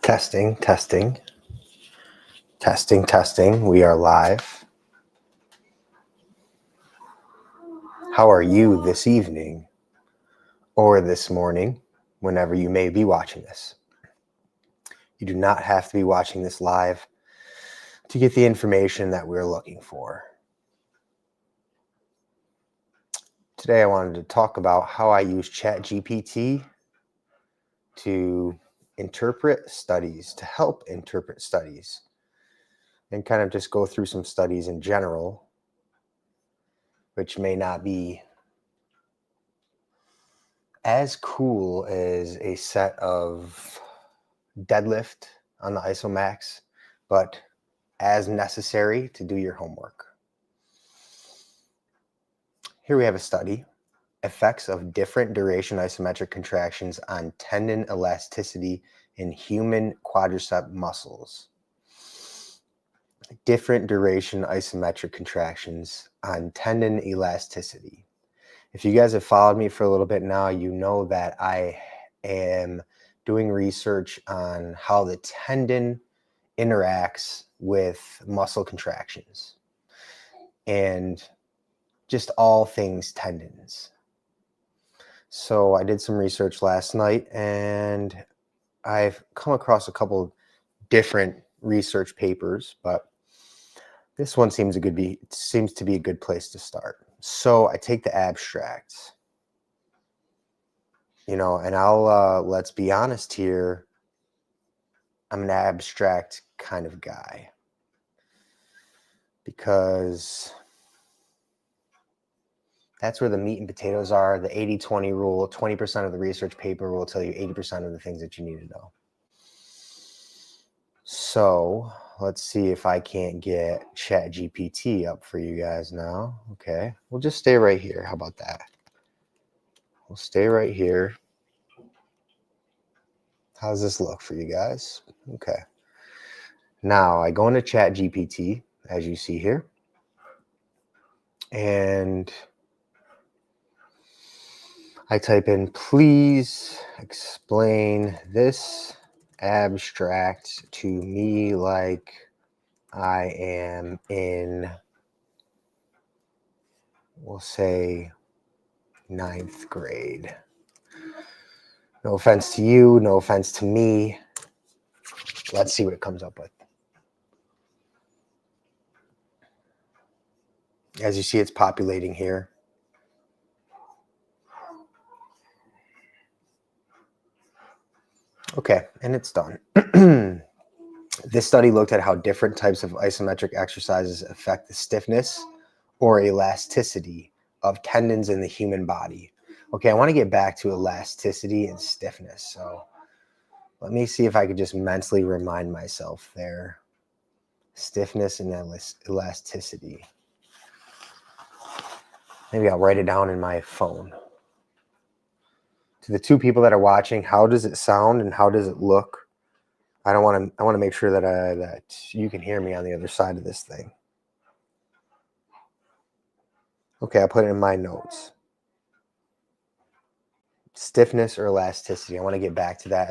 Testing, testing, testing, testing. We are live. How are you this evening or this morning, whenever you may be watching this? You do not have to be watching this live to get the information that we're looking for. Today I wanted to talk about how I use Chatgpt to interpret studies, to help interpret studies, and kind of just go through some studies in general, which may not be as cool as a set of deadlift on the Isometrics, but as necessary to do your homework. Here we have a study, effects of different duration isometric contractions on tendon elasticity in human quadricep muscles. Different duration isometric contractions on tendon elasticity. If you guys have followed me for a little bit now, you know that I am doing research on how the tendon interacts with muscle contractions and just all things tendons. So I did some research last night and I've come across a couple different research papers, but this one seems to be a good place to start. So I take the abstracts, and let's be honest here, I'm an abstract kind of guy because that's where the meat and potatoes are. The 80-20 rule, 20% of the research paper will tell you 80% of the things that you need to know. So let's see if I can't get Chatgpt up for you guys now. Okay, we'll just stay right here. How about that? We'll stay right here. How does this look for you guys? Okay. Now I go into Chatgpt, as you see here, and I type in, please explain this abstract to me like I am in, we'll say, 9th grade. No offense to you, no offense to me. Let's see what it comes up with. As you see, it's populating here. Okay, and it's done. This study looked at how different types of isometric exercises affect the stiffness or elasticity of tendons in the human body. Okay, I want to get back to elasticity and stiffness. So let me see if I could just mentally remind myself there. Stiffness and elasticity. Maybe I'll write it down in my phone. To the two people that are watching, how does it sound and how does it look? I want to make sure that you can hear me on the other side of this thing. Okay, I'll put it in my notes. Stiffness or elasticity. I want to get back to that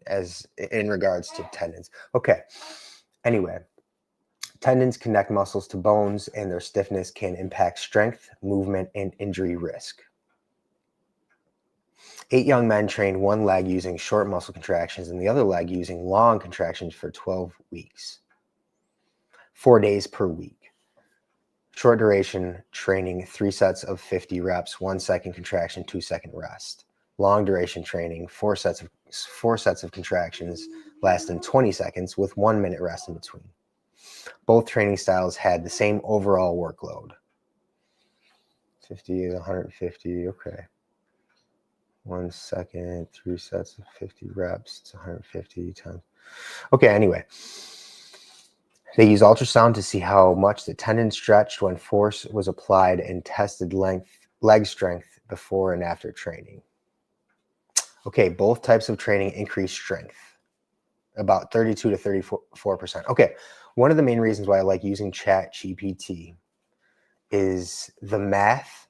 as in regards to tendons. Okay. Anyway, tendons connect muscles to bones, and their stiffness can impact strength, movement, and injury risk. 8 young men trained one leg using short muscle contractions and the other leg using long contractions for 12 weeks, 4 days per week. Short duration training, 3 sets of 50 reps, 1 second contraction, 2 second rest. Long duration training, 4 sets of contractions lasting 20 seconds with 1 minute rest in between. Both training styles had the same overall workload. 50 is 150, okay. 1 second, 3 sets of 50 reps, it's 150 times. Okay, anyway. They used ultrasound to see how much the tendon stretched when force was applied and tested leg strength before and after training. Okay, both types of training increase strength, about 32 to 34%. Okay, one of the main reasons why I like using Chatgpt is the math.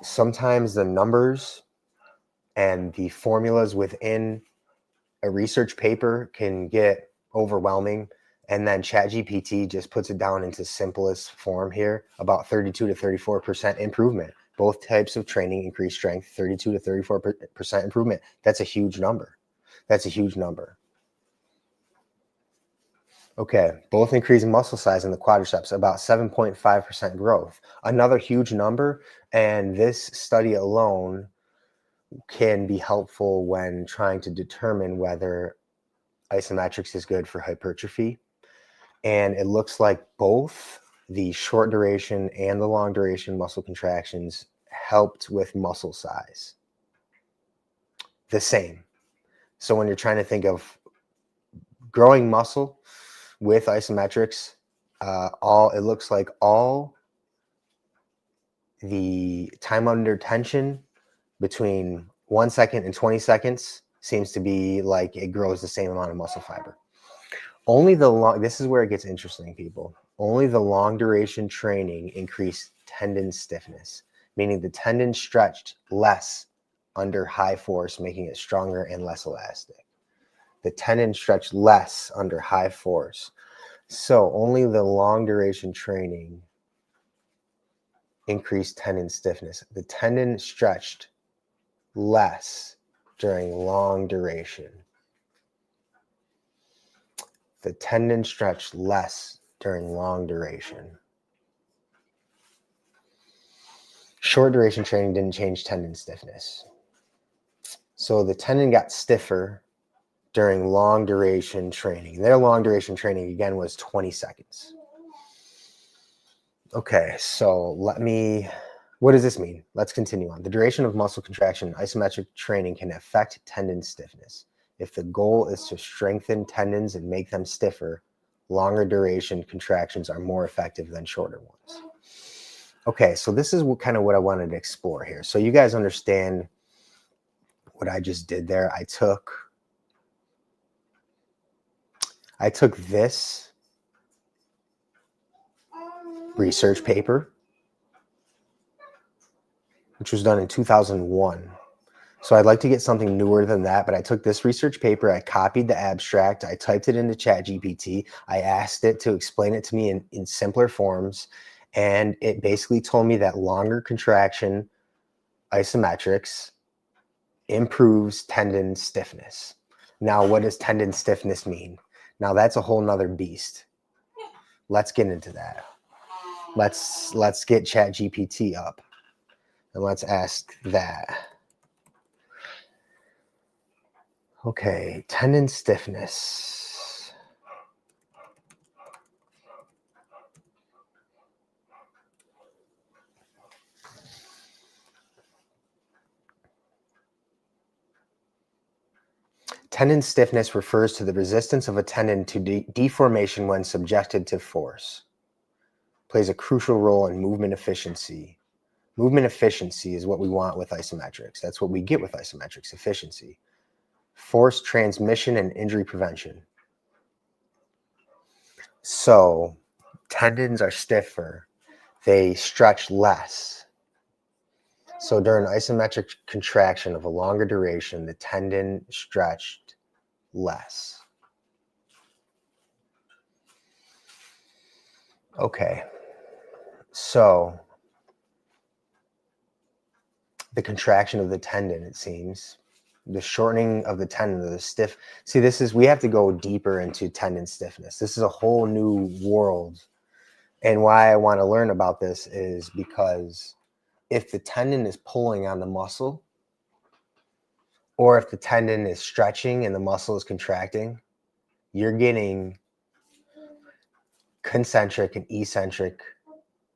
Sometimes the numbers and the formulas within a research paper can get overwhelming, and then Chatgpt just puts it down into simplest form here, about 32 to 34% improvement. Both types of training increase strength, 32 to 34% improvement. That's a huge number. That's a huge number. Okay, both increase in muscle size in the quadriceps, about 7.5% growth. Another huge number, and this study alone can be helpful when trying to determine whether isometrics is good for hypertrophy. And it looks like both the short duration and the long duration muscle contractions helped with muscle size. The same. So when you're trying to think of growing muscle with isometrics, it looks like all the time under tension between 1 second and 20 seconds seems to be like it grows the same amount of muscle fiber. This is where it gets interesting, people. Only the long duration training increased tendon stiffness, meaning the tendon stretched less under high force, making it stronger and less elastic. The tendon stretched less under high force. So only the long duration training increased tendon stiffness. The tendon stretched less during long duration. The tendon stretched less during long duration. Short duration training didn't change tendon stiffness. So the tendon got stiffer during long duration training. Their long duration training, again, was 20 seconds. Okay, so what does this mean? Let's continue on. The duration of muscle contraction in isometric training can affect tendon stiffness. If the goal is to strengthen tendons and make them stiffer, longer duration contractions are more effective than shorter ones. Okay, so this is kind of what I wanted to explore here. So you guys understand what I just did there. I took this research paper, which was done in 2001. So I'd like to get something newer than that, but I took this research paper, I copied the abstract, I typed it into Chatgpt, I asked it to explain it to me in simpler forms, and it basically told me that longer contraction isometrics improves tendon stiffness. Now, what does tendon stiffness mean? Now, that's a whole nother beast. Let's get into that. Let's get Chatgpt up, and let's ask that. Okay, tendon stiffness. Tendon stiffness refers to the resistance of a tendon to deformation when subjected to force. Plays a crucial role in movement efficiency. Movement efficiency is what we want with isometrics. That's what we get with isometrics, efficiency. Force transmission and injury prevention. So tendons are stiffer. They stretch less. So during isometric contraction of a longer duration, the tendon stretched less. Okay, so the contraction of the tendon, it seems, the shortening of the tendon, the stiff. See, we have to go deeper into tendon stiffness. This is a whole new world. And why I want to learn about this is because if the tendon is pulling on the muscle, or if the tendon is stretching and the muscle is contracting, you're getting concentric and eccentric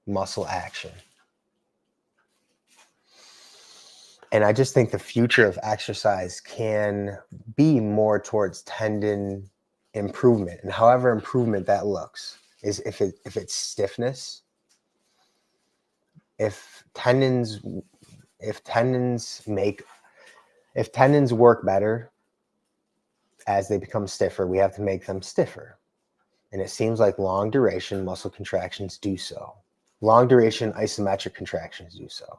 muscle action. And I just think the future of exercise can be more towards tendon improvement, and however improvement that looks is if it's stiffness, if tendons work better as they become stiffer, we have to make them stiffer. And it seems like long duration muscle contractions do so. Long duration isometric contractions do so.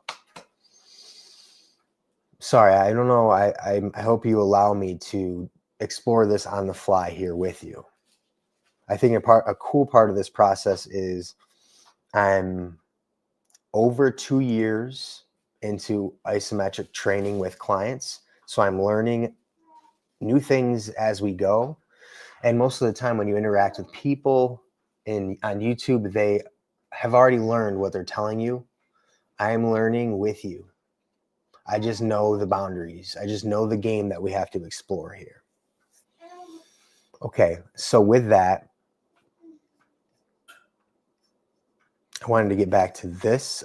Sorry, I don't know. I hope you allow me to explore this on the fly here with you. I think a cool part of this process is I'm over 2 years into isometric training with clients. So I'm learning new things as we go. And most of the time when you interact with people on YouTube, they have already learned what they're telling you. I am learning with you. I just know the boundaries. I just know the game that we have to explore here. Okay, so with that, I wanted to get back to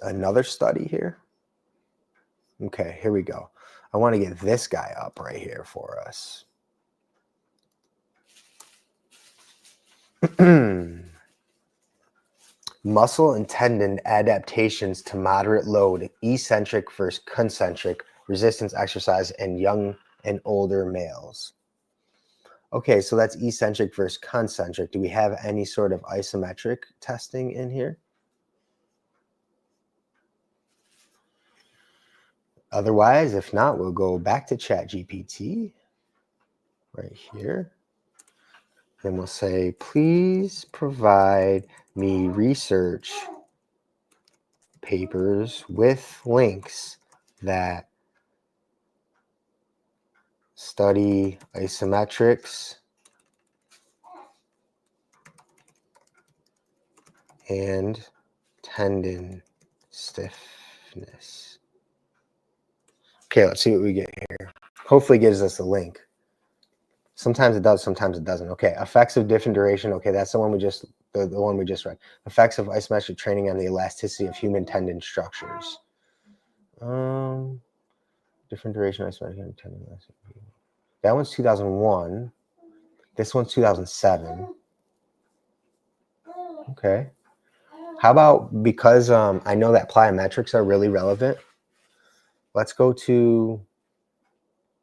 another study here. Okay, here we go. I want to get this guy up right here for us. Muscle and tendon adaptations to moderate load, eccentric versus concentric resistance exercise in young and older males. Okay, so that's eccentric versus concentric. Do we have any sort of isometric testing in here? Otherwise, if not, we'll go back to Chatgpt right here. Then we'll say, please provide me research papers with links that study isometrics and tendon stiffness. Okay, let's see what we get here. Hopefully it gives us a link. Sometimes it does, sometimes it doesn't. Okay, effects of different duration. Okay, that's the one we just the one we just read. Effects of isometric training on the elasticity of human tendon structures. Different duration isometric tendon elasticity. That one's 2001. This one's 2007. Okay. How about, because I know that plyometrics are really relevant, let's go to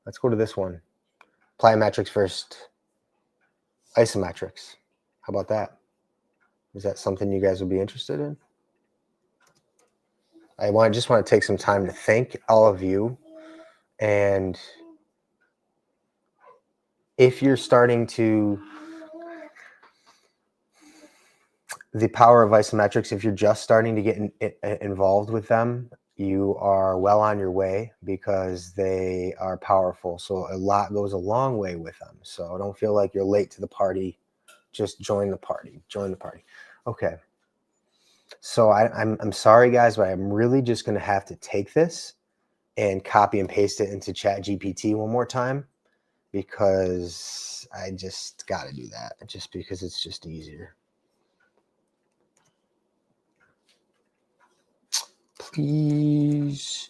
this one. Plyometrics versus isometrics. How about that? Is that something you guys would be interested in? I just want to take some time to thank all of you. And if you're starting to, the power of isometrics, if you're just starting to get involved with them, you are well on your way, because they are powerful. So a lot goes a long way with them. So don't feel like you're late to the party. Just join the party. Join the party. Okay. So I'm sorry, guys, but I'm really just going to have to take this and copy and paste it into Chatgpt one more time, because I just got to do that, just because it's just easier. Please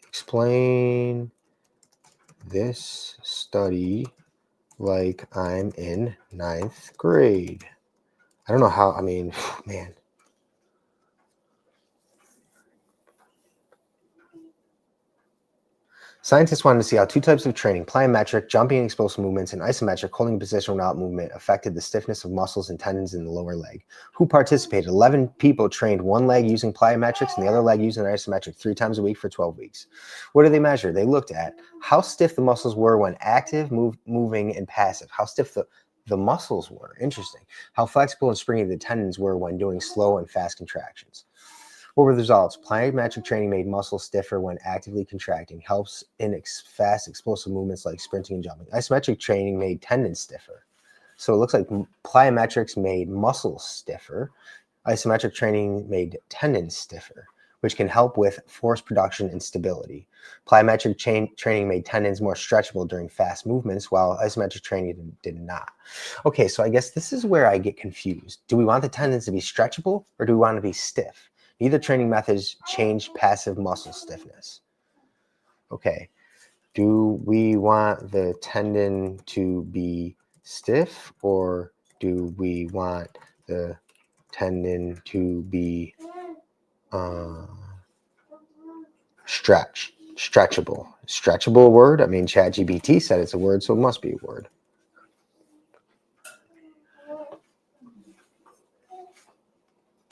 explain this study like I'm in 9th grade. I don't know how, I mean, man. Scientists wanted to see how two types of training, plyometric, jumping and explosive movements, and isometric, holding position without movement, affected the stiffness of muscles and tendons in the lower leg. Who participated? 11 people trained one leg using plyometrics and the other leg using isometric 3 times a week for 12 weeks. What did they measure? They looked at how stiff the muscles were when active, moving, and passive. How stiff the muscles were. Interesting. How flexible and springy the tendons were when doing slow and fast contractions. What were the results? Plyometric training made muscles stiffer when actively contracting, helps in fast, explosive movements like sprinting and jumping. Isometric training made tendons stiffer. So it looks like plyometrics made muscles stiffer. Isometric training made tendons stiffer, which can help with force production and stability. Plyometric training made tendons more stretchable during fast movements, while isometric training did not. Okay, so I guess this is where I get confused. Do we want the tendons to be stretchable, or do we want to be stiff? Neither training methods change passive muscle stiffness. Okay, do we want the tendon to be stiff, or do we want the tendon to be stretchable? Stretchable a word? I mean, Chatgpt said it's a word, so it must be a word.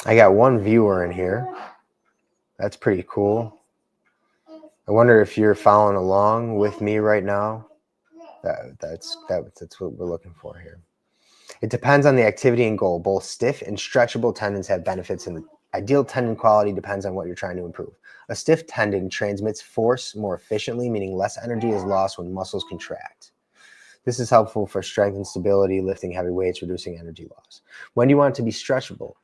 I got one viewer in here. That's pretty cool. I wonder if you're following along with me right now. That's what we're looking for here. It depends on the activity and goal. Both stiff and stretchable tendons have benefits, and the ideal tendon quality depends on what you're trying to improve. A stiff tendon transmits force more efficiently, meaning less energy is lost when muscles contract. This is helpful for strength and stability, lifting heavy weights, reducing energy loss. When do you want it to be stretchable?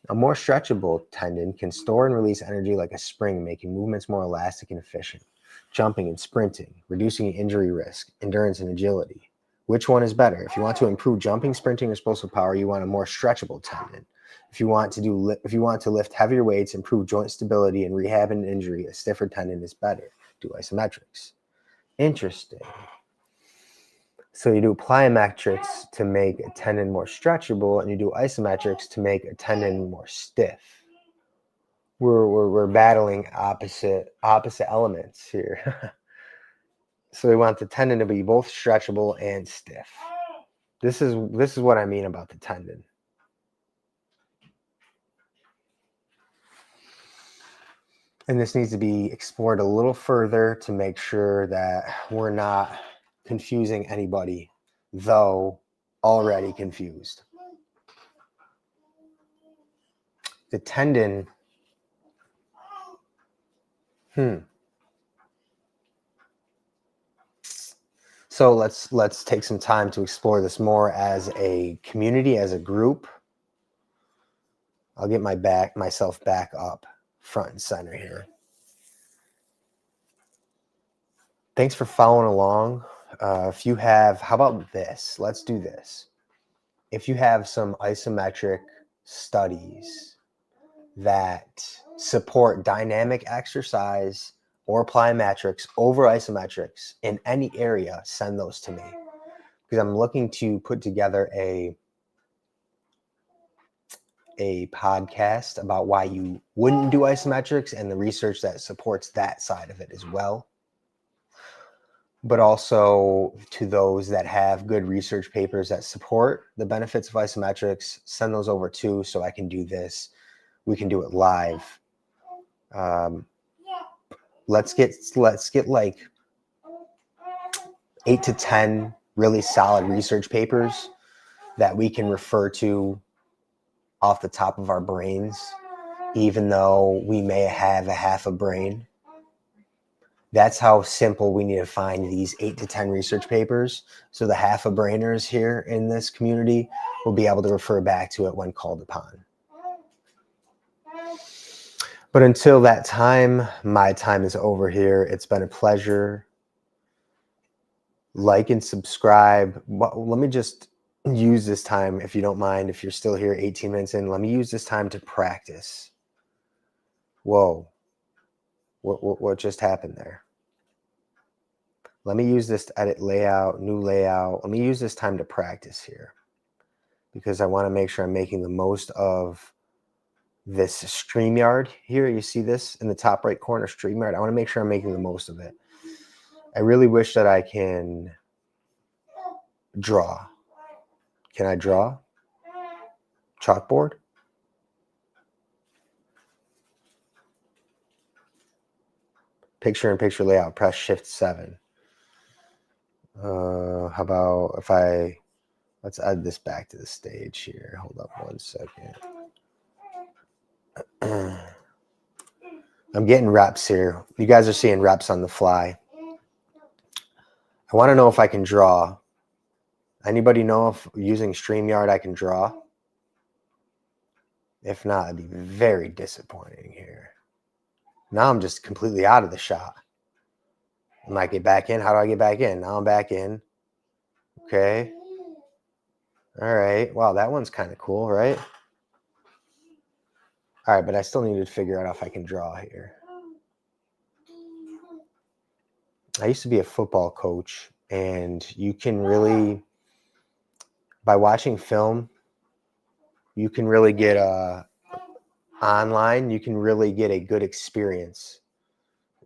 A more stretchable tendon can store and release energy like a spring, making movements more elastic and efficient. Jumping and sprinting, reducing injury risk, endurance and agility. Which one is better? If you want to improve jumping, sprinting, or explosive power, you want a more stretchable tendon. If you want to lift heavier weights, improve joint stability, and rehab an injury, a stiffer tendon is better. Do isometrics. Interesting. So you do plyometrics to make a tendon more stretchable, and you do isometrics to make a tendon more stiff. We're battling opposite elements here. So we want the tendon to be both stretchable and stiff. This is what I mean about the tendon. And this needs to be explored a little further to make sure that we're not confusing anybody, though already confused. The tendon, So let's take some time to explore this more as a community, as a group. I'll get myself back up front and center here. Thanks for following along. If you have, how about this? Let's do this. If you have some isometric studies that support dynamic exercise or plyometrics over isometrics in any area, send those to me, because I'm looking to put together a podcast about why you wouldn't do isometrics and the research that supports that side of it as well. But also to those that have good research papers that support the benefits of isometrics, send those over too, so I can do this. We can do it live. Let's get like 8 to 10 really solid research papers that we can refer to off the top of our brains, even though we may have a half a brain. That's how simple we need to find these 8 to 10 research papers. So the half a brainers here in this community will be able to refer back to it when called upon. But until that time, my time is over here. It's been a pleasure. Like and subscribe. Let me just use this time, if you don't mind, if you're still here 18 minutes in, let me use this time to practice. Whoa. What just happened there? Let me use this to edit layout, new layout. Let me use this time to practice here, because I want to make sure I'm making the most of this StreamYard here. You see this in the top right corner, StreamYard. I want to make sure I'm making the most of it. I really wish that I can draw. Can I draw? Chalkboard? Picture-in-picture layout, press Shift-7. How about if let's add this back to the stage here. Hold up 1 second. I'm getting reps here. You guys are seeing reps on the fly. I want to know if I can draw. Anybody know if using StreamYard I can draw? If not, it'd be very disappointing here. Now I'm just completely out of the shot. I might get back in. How do I get back in? Now I'm back in. Okay. All right. Wow, that one's kind of cool, right? All right, but I still need to figure out if I can draw here. I used to be a football coach, and you can really, by watching film, you can really get online, you can really get a good experience.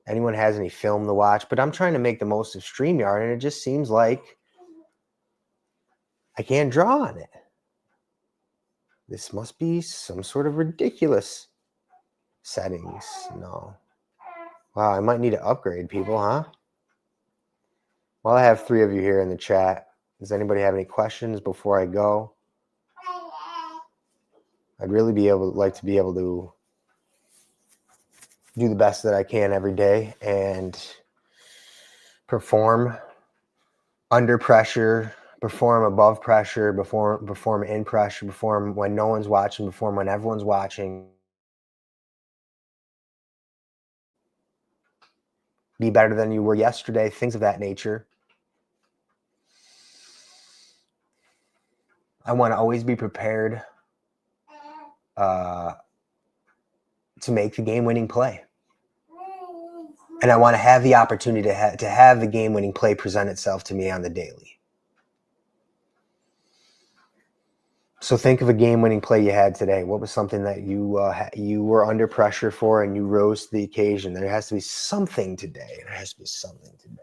Anyone has any film to watch, but I'm trying to make the most of StreamYard, and it just seems like I can't draw on it. This must be some sort of ridiculous settings. No. Wow, I might need to upgrade people, huh? Well, I have 3 of you here in the chat. Does anybody have any questions before I go? I'd really like to be able to do the best that I can every day and perform under pressure, perform above pressure, perform in pressure, perform when no one's watching, perform when everyone's watching. Be better than you were yesterday, things of that nature. I want to always be prepared to make the game-winning play. And I want to have the opportunity to have the game-winning play present itself to me on the daily. So think of a game-winning play you had today. What was something that you were under pressure for and you rose to the occasion? There has to be something today. There has to be something today.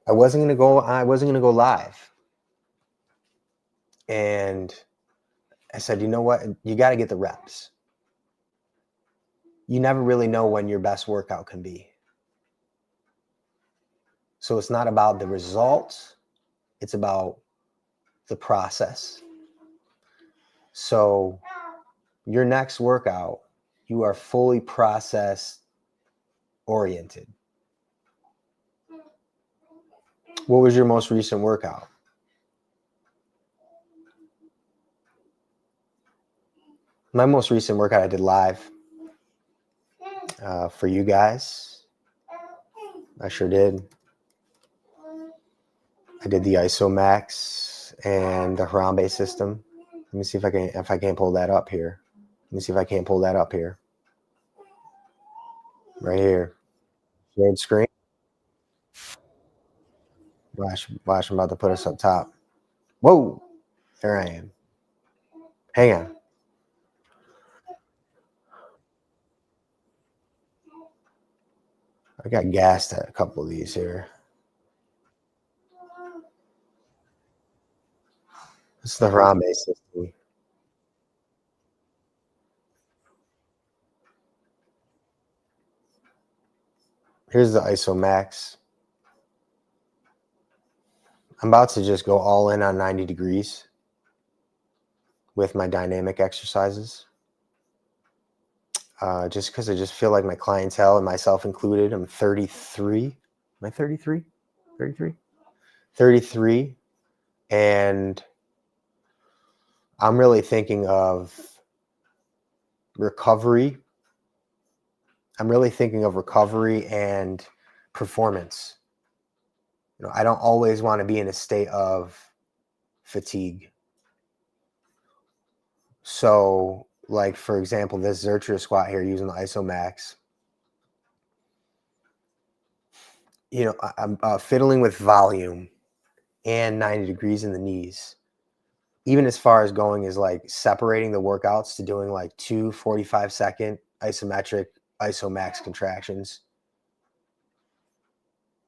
I wasn't gonna go live. And I said, you know what? You got to get the reps. You never really know when your best workout can be. So it's not about the results. It's about the process. So your next workout, you are fully process oriented. What was your most recent workout? My most recent workout I did live for you guys. I sure did. I did the Isometrics and the Harambe system. Let me see if I can't pull that up here. Let me see if I can't pull that up here. Right here. Shared screen. Watch, I'm about to put us up top. Whoa, there I am. Hang on. I got gassed at a couple of these here. This is the Harambe system. Here's the Isomax. I'm about to just go all in on 90 degrees with my dynamic exercises. Just because I just feel like my clientele and myself included, I'm 33. Am I 33? 33? 33. And I'm really thinking of recovery. I'm really thinking of recovery and performance. You know, I don't always want to be in a state of fatigue. So, like, for example, this Zercher squat here using the Isomax, you know, I'm fiddling with volume and 90 degrees in the knees. Even as far as going is like separating the workouts to doing like 2 45-second isometric Isomax contractions.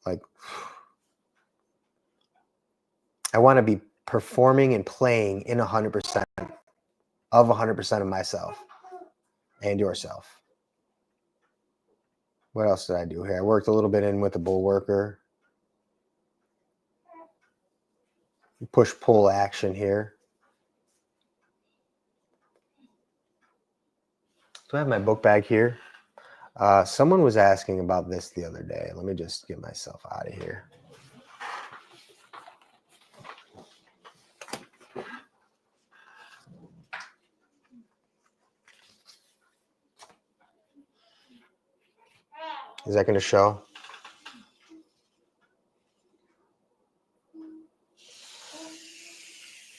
Like, I want to be performing and playing in 100% of 100% of myself and yourself. What else did I do here? I worked a little bit in with the bull worker. Push-pull action here. Do I have my book bag here? Someone was asking about this the other day. Let me just get myself out of here. Is that going to show?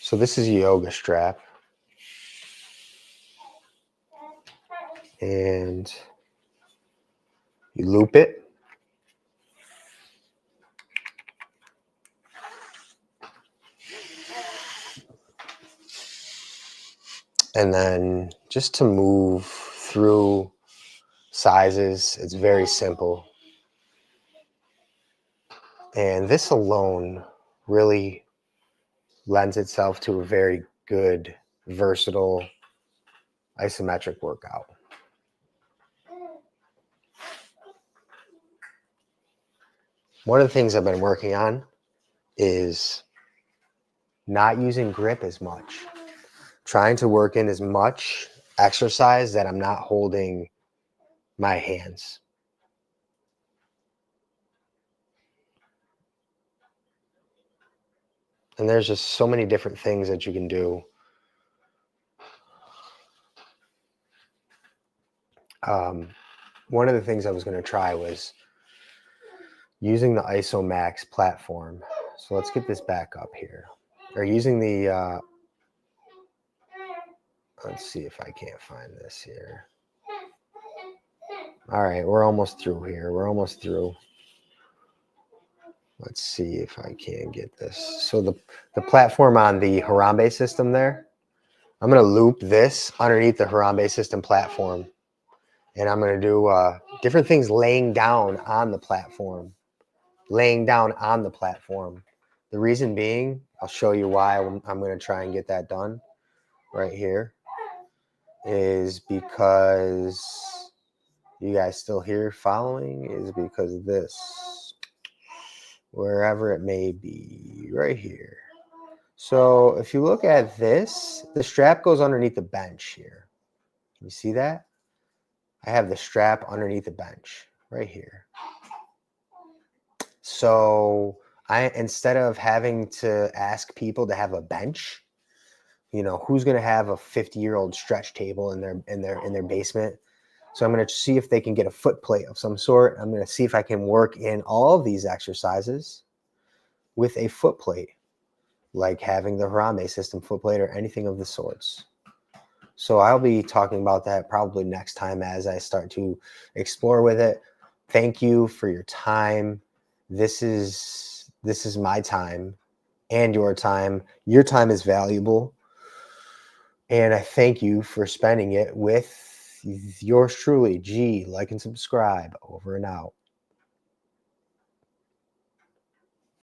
So this is a yoga strap. And you loop it. And then just to move through sizes, it's very simple. And this alone really lends itself to a very good, versatile isometric workout. One of the things I've been working on is not using grip as much. Trying to work in as much exercise that I'm not holding my hands. And there's just so many different things that you can do. One of the things I was going to try was using the Isomax platform. So let's get this back up here. Or using the, let's see if I can't find this here. All right, we're almost through here. We're almost through. Let's see if I can get this. So the platform on the Harambe system there, I'm going to loop this underneath the Harambe system platform. And I'm going to do different things laying down on the platform. Laying down on the platform. The reason being, I'll show you why I'm going to try and get that done right here, is because you guys still here following, is because of this, wherever it may be, right here. So if you look at this, the strap goes underneath the bench here. Can you see that? I have the strap underneath the bench right here. So instead of having to ask people to have a bench, you know, who's going to have a 50-year-old stretch table in their basement? So I'm going to see if they can get a foot plate of some sort. I'm going to see if I can work in all of these exercises with a foot plate, like having the Harambe system foot plate or anything of the sorts. So I'll be talking about that probably next time as I start to explore with it. Thank you for your time. This is my time and your time. Your time is valuable. And I thank you for spending it with yours truly. G, like and subscribe. Over and out.